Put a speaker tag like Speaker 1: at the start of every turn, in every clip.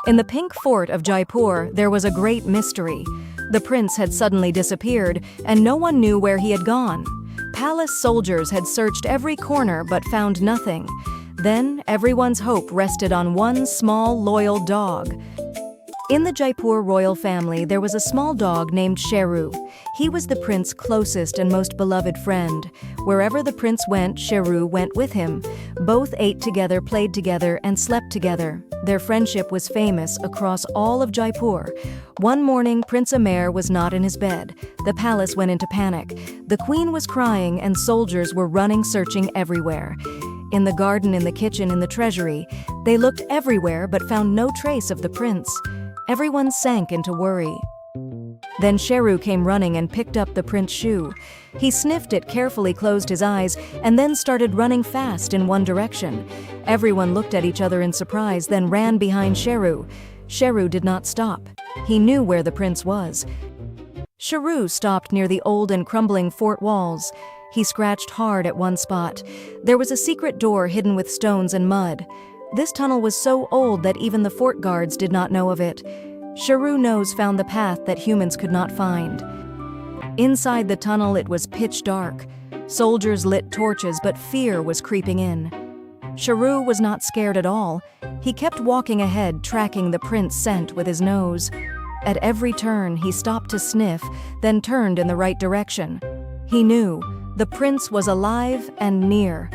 Speaker 1: In the pink fort of Jaipur, there was a great mystery. The prince had suddenly disappeared, and no one knew where he had gone. Palace soldiers had searched every corner but found nothing. Then, everyone's hope rested on one small, loyal dog. In the Jaipur royal family, there was a small dog named Chotu. He was the prince's closest and most beloved friend. Wherever the prince went, Chotu went with him. Both ate together, played together, and slept together. Their friendship was famous across all of Jaipur. One morning, Prince Amer was not in his bed. The palace went into panic. The queen was crying, and soldiers were running, searching everywhere. In the garden, in the kitchen, in the treasury, they looked everywhere but found no trace of the prince. Everyone sank into worry. Then Chotu came running and picked up the prince's shoe. He sniffed it, carefully closed his eyes, and then started running fast in one direction. Everyone looked at each other in surprise, then ran behind Chotu. Chotu did not stop. He knew where the prince was. Chotu stopped near the old and crumbling fort walls. He scratched hard at one spot. There was a secret door hidden with stones and mud. This tunnel was so old that even the fort guards did not know of it. Chotu's nose found the path that humans could not find. Inside the tunnel, it was pitch dark. Soldiers lit torches, but fear was creeping in. Chotu was not scared at all. He kept walking ahead, tracking the prince's scent with his nose. At every turn, he stopped to sniff, then turned in the right direction. He knew the prince was alive and near.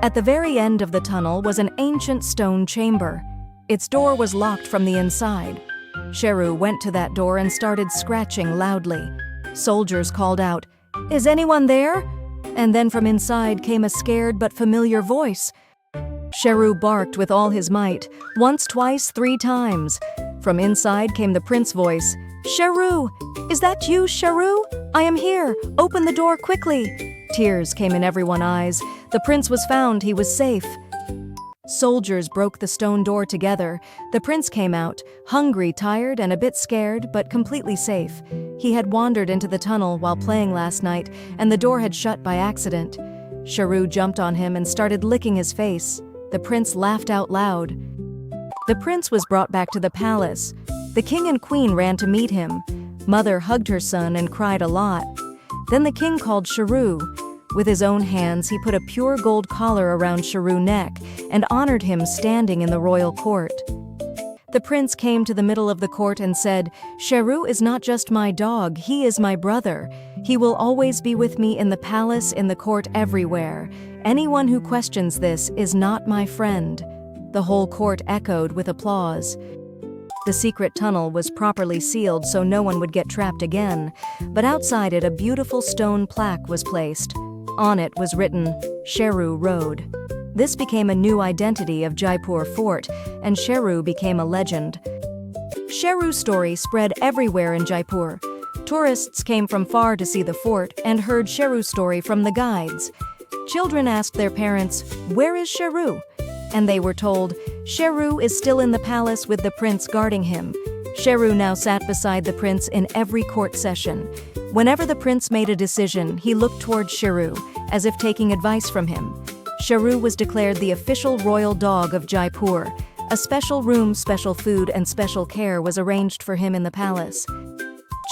Speaker 1: At the very end of the tunnel was an ancient stone chamber. Its door was locked from the inside. Chotu went to that door and started scratching loudly. Soldiers called out, "Is anyone there?" And then from inside came a scared but familiar voice. Chotu barked with all his might, once, twice, 3 times. From inside came the prince's voice. "Chotu! Is that you, Chotu? I am here! Open the door quickly!" Tears came in everyone's eyes. The prince was found, he was safe. Soldiers broke the stone door together. The prince came out, hungry, tired, and a bit scared, but completely safe. He had wandered into the tunnel while playing last night, and the door had shut by accident. Chotu jumped on him and started licking his face. The prince laughed out loud. The prince was brought back to the palace. The king and queen ran to meet him. Mother hugged her son and cried a lot. Then the king called Chotu. With his own hands, he put a pure gold collar around Chotu's neck and honored him standing in the royal court. The prince came to the middle of the court and said, "Chotu is not just my dog, he is my brother. He will always be with me in the palace, in the court, everywhere. Anyone who questions this is not my friend." The whole court echoed with applause. The secret tunnel was properly sealed so no one would get trapped again, but outside it a beautiful stone plaque was placed. On it was written, "Chotu Road." This became a new identity of Jaipur Fort, and Chotu became a legend. Chotu's story spread everywhere in Jaipur. Tourists came from far to see the fort and heard Chotu's story from the guides. Children asked their parents, "Where is Chotu?" And they were told, "Chotu is still in the palace with the prince guarding him." Chotu now sat beside the prince in every court session. Whenever the prince made a decision, he looked towards Chotu, as if taking advice from him. Chotu was declared the official royal dog of Jaipur. A special room, special food, and special care was arranged for him in the palace.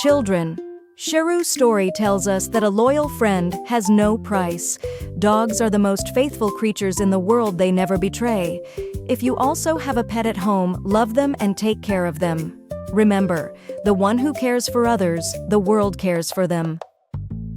Speaker 1: Children, Chotu's story tells us that a loyal friend has no price. Dogs are the most faithful creatures in the world, they never betray. If you also have a pet at home, love them and take care of them. Remember, the one who cares for others, the world cares for them.